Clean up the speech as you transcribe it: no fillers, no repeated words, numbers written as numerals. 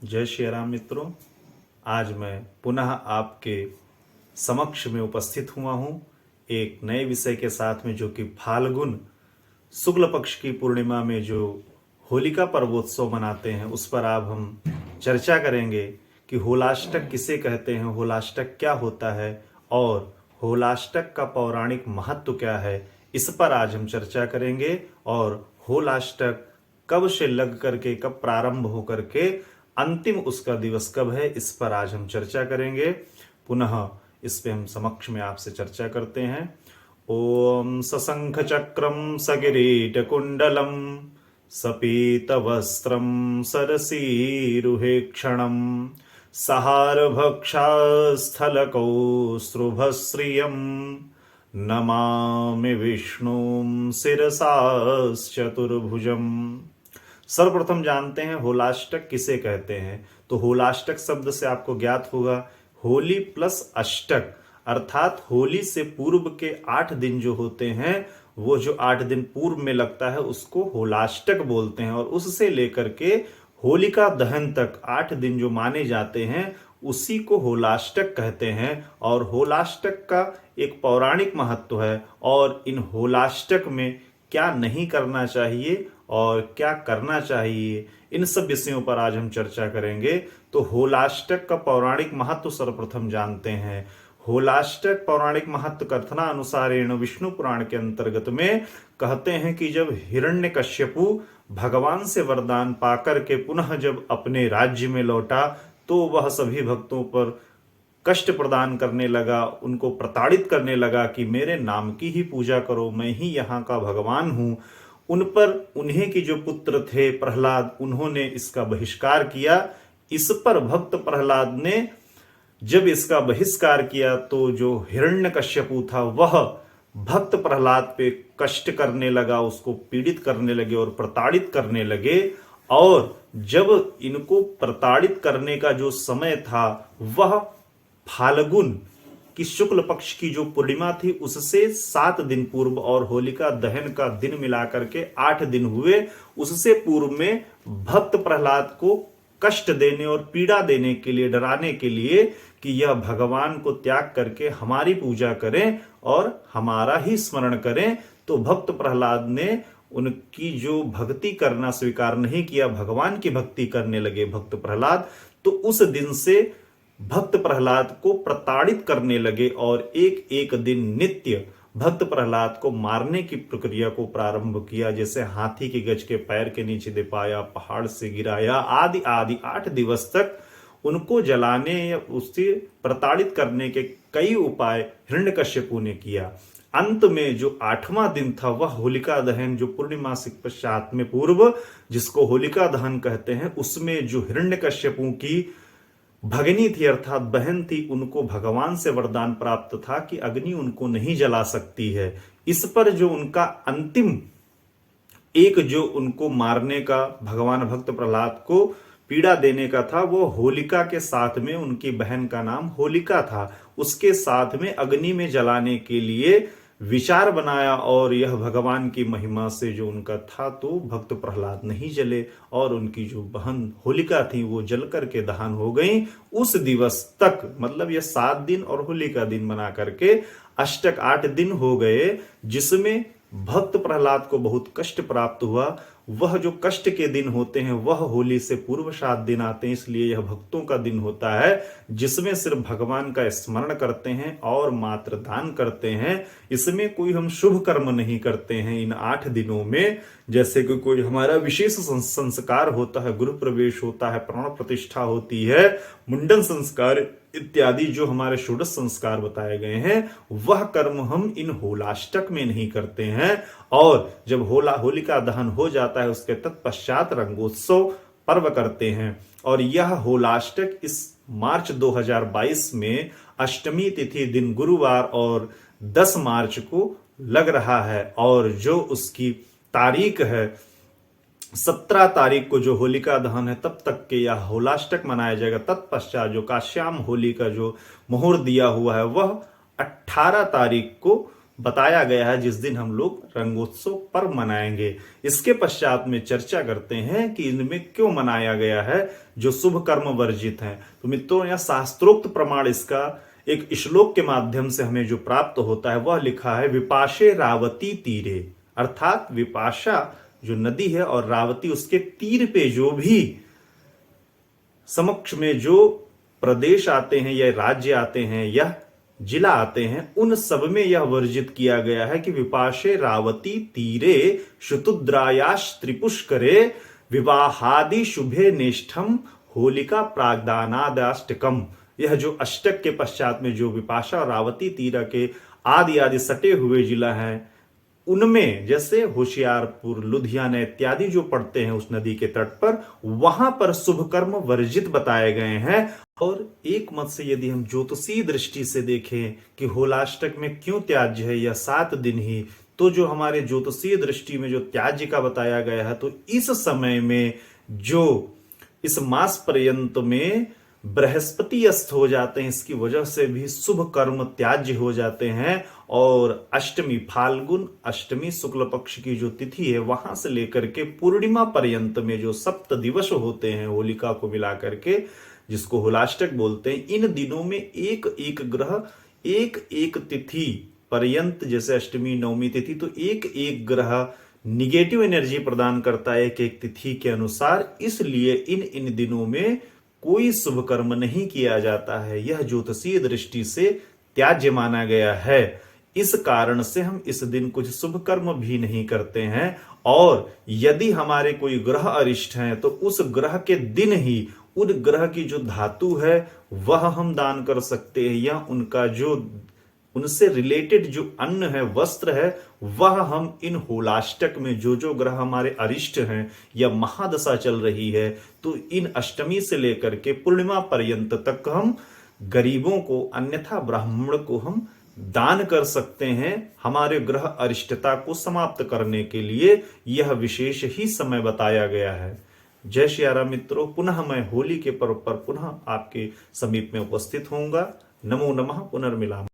जय श्री राम मित्रों। आज मैं पुनः आपके समक्ष में उपस्थित हुआ हूँ एक नए विषय के साथ में, जो कि फाल्गुन शुक्ल पक्ष की पूर्णिमा में जो होलिका पर्वोत्सव मनाते हैं उस पर आज हम चर्चा करेंगे कि होलाष्टक किसे कहते हैं, होलाष्टक क्या होता है और होलाष्टक का पौराणिक महत्व क्या है। इस पर आज हम चर्चा करेंगे और होलाष्टक कब से लग करके, कब प्रारंभ हो करके अंतिम उसका दिवस कब है, इस पर आज हम चर्चा करेंगे। पुनः इस पे हम समक्ष में आपसे चर्चा करते हैं। ओम सशंख चक्रम सगिरीट कुंडलम सपीत वस्त्रम सरसीरुहे क्षणम सहार भक्षास्थल कौस्रुभश्रियम नमामि विष्णुं शिरसाश्चतुर्भुजम्। सर्वप्रथम जानते हैं होलाष्टक किसे कहते हैं। तो होलाष्टक शब्द से आपको ज्ञात होगा होली प्लस अष्टक, अर्थात होली से पूर्व के 8 दिन जो होते हैं, वो जो 8 दिन पूर्व में लगता है उसको होलाष्टक बोलते हैं। और उससे लेकर के होलिका दहन तक 8 दिन जो माने जाते हैं उसी को होलाष्टक कहते हैं। और होलाष्टक का एक पौराणिक महत्व है और इन होलाष्टक में क्या नहीं करना चाहिए और क्या करना चाहिए, इन सब विषयों पर आज हम चर्चा करेंगे। तो होलाष्टक का पौराणिक महत्व सर्वप्रथम जानते हैं। होलाष्टक पौराणिक महत्व कथनानुसारेण विष्णु पुराण के अंतर्गत में कहते हैं कि जब हिरण्यकश्यपु भगवान से वरदान पाकर के पुनः जब अपने राज्य में लौटा तो वह सभी भक्तों पर कष्ट प्रदान करने लगा, उनको प्रताड़ित करने लगा कि मेरे नाम की ही पूजा करो, मैं ही यहाँ का भगवान हूँ। उन पर उन्हीं की जो पुत्र थे प्रहलाद, उन्होंने इसका बहिष्कार किया। इस पर भक्त प्रहलाद ने जब इसका बहिष्कार किया तो जो हिरण्यकश्यपु था वह भक्त प्रहलाद पे कष्ट करने लगा, उसको पीड़ित करने लगे और प्रताड़ित करने लगे। और जब इनको प्रताड़ित करने का जो समय था वह फाल्गुन की शुक्ल पक्ष की जो पूर्णिमा थी उससे 7 दिन पूर्व, और होलिका दहन का दिन मिलाकर के 8 दिन हुए। उससे पूर्व में भक्त प्रहलाद को कष्ट देने और पीड़ा देने के लिए, डराने के लिए कि यह भगवान को त्याग करके हमारी पूजा करें और हमारा ही स्मरण करें, तो भक्त प्रहलाद ने उनकी जो भक्ति करना स्वीकार नहीं किया, भगवान की भक्ति करने लगे भक्त प्रहलाद। तो उस दिन से भक्त प्रहलाद को प्रताड़ित करने लगे और एक एक दिन नित्य भक्त प्रहलाद को मारने की प्रक्रिया को प्रारंभ किया। जैसे हाथी के गज के पैर के नीचे दे पाया, पहाड़ से गिराया, आदि आदि 8 दिवस तक उनको जलाने या उससे प्रताड़ित करने के कई उपाय हिरण्यकश्यपु ने किया। अंत में जो 8वां दिन था वह होलिका दहन, जो पूर्णिमासिक पश्चात में पूर्व जिसको होलिका दहन कहते हैं, उसमें जो हिरण्यकश्यपु की भगिनी थी अर्थात बहन थी, उनको भगवान से वरदान प्राप्त था कि अग्नि उनको नहीं जला सकती है। इस पर जो उनका अंतिम एक जो उनको मारने का, भगवान भक्त प्रहलाद को पीड़ा देने का था, वो होलिका के साथ में, उनकी बहन का नाम होलिका था, उसके साथ में अग्नि में जलाने के लिए विचार बनाया। और यह भगवान की महिमा से जो उनका था, तो भक्त प्रहलाद नहीं जले और उनकी जो बहन होलिका थी वो जल करके दहन हो गई। उस दिवस तक, मतलब यह 7 दिन और होलिका दिन बना करके अष्टक 8 दिन हो गए, जिसमें भक्त प्रहलाद को बहुत कष्ट प्राप्त हुआ। वह जो कष्ट के दिन होते हैं वह होली से पूर्व 7 दिन आते हैं, इसलिए यह भक्तों का दिन होता है जिसमें सिर्फ भगवान का स्मरण करते हैं और मात्र दान करते हैं। इसमें कोई हम शुभ कर्म नहीं करते हैं इन 8 दिनों में। जैसे कि कोई हमारा विशेष संस्कार होता है, गृह प्रवेश होता है, प्राण प्रतिष्ठा होती है, मुंडन संस्कार इत्यादि जो हमारे षोडश संस्कार बताए गए हैं, वह कर्म हम इन होलाष्टक में नहीं करते हैं। और जब होलिका दहन हो जाता है उसके तत्पश्चात रंगोत्सव पर्व करते हैं। और यह होलाष्टक इस मार्च 2022 में अष्टमी तिथि दिन गुरुवार और 10 मार्च को लग रहा है। और जो उसकी तारीख है 17 तारीख को जो होलिका दहन है तब तक के यह होलाष्टक मनाया जाएगा। तत्पश्चात जो काश्याम होली का जो मुहूर्त दिया हुआ है वह 18 तारीख को बताया गया है जिस दिन हम लोग रंगोत्सव पर्व मनाएंगे। इसके पश्चात में चर्चा करते हैं कि इनमें क्यों मनाया गया है जो शुभ कर्म वर्जित हैं। तो मित्रों, यह शास्त्रोक्त प्रमाण इसका एक श्लोक के माध्यम से हमें जो प्राप्त होता है वह लिखा है विपाशे रावती तीरे, अर्थात विपाशा जो नदी है और रावती उसके तीर पे जो भी समक्ष में जो प्रदेश आते हैं या राज्य आते हैं या जिला आते हैं, उन सब में यह वर्जित किया गया है कि विपाशे रावती तीरे शुतुद्रायाश त्रिपुष्करे विवाहादि शुभे निष्ठम होलिका प्राग्दानादाष्टकम। यह जो अष्टक के पश्चात में जो विपाशा और रावती तीरा के आदि आदि सटे हुए जिला हैं, उनमें जैसे होशियारपुर, लुधियाना इत्यादि जो पड़ते हैं उस नदी के तट पर, वहां पर शुभ कर्म वर्जित बताए गए हैं। और एक मत से यदि हम ज्योतिषीय दृष्टि से देखें कि होलाष्टक में क्यों त्याज्य है या 7 दिन ही, तो जो हमारे ज्योतिषीय दृष्टि में जो त्याज्य का बताया गया है, तो इस समय में जो इस मास पर्यंत में बृहस्पति अस्त हो जाते हैं, इसकी वजह से भी शुभ कर्म त्याज्य हो जाते हैं। और अष्टमी, फाल्गुन अष्टमी शुक्ल पक्ष की जो तिथि है, वहां से लेकर के पूर्णिमा पर्यंत में जो 7 दिवस होते हैं होलिका को मिलाकर के, जिसको होलाष्टक बोलते हैं, इन दिनों में एक एक ग्रह एक एक तिथि पर्यंत, जैसे अष्टमी नवमी तिथि, तो एक एक ग्रह निगेटिव एनर्जी प्रदान करता है एक एक तिथि के अनुसार। इसलिए इन दिनों में कोई शुभ कर्म नहीं किया जाता है। यह ज्योतिषीय दृष्टि से त्याज्य माना गया है। इस कारण से हम इस दिन कुछ शुभ कर्म भी नहीं करते हैं। और यदि हमारे कोई ग्रह अरिष्ट हैं तो उस ग्रह के दिन ही उन ग्रह की जो धातु है वह हम दान कर सकते हैं, या उनका जो उनसे रिलेटेड जो अन्न है, वस्त्र है, वह हम इन होलाष्टक में जो जो ग्रह हमारे अरिष्ट हैं या महादशा चल रही है, तो इन अष्टमी से लेकर के पूर्णिमा पर्यंत तक हम गरीबों को, अन्यथा ब्राह्मण को हम दान कर सकते हैं। हमारे ग्रह अरिष्टता को समाप्त करने के लिए यह विशेष ही समय बताया गया है। जय श्री राम मित्रों, पुनः मैं होली के पर्व पर पुनः आपके समीप में उपस्थित होऊंगा। नमो नमः, पुनर्मिलामः।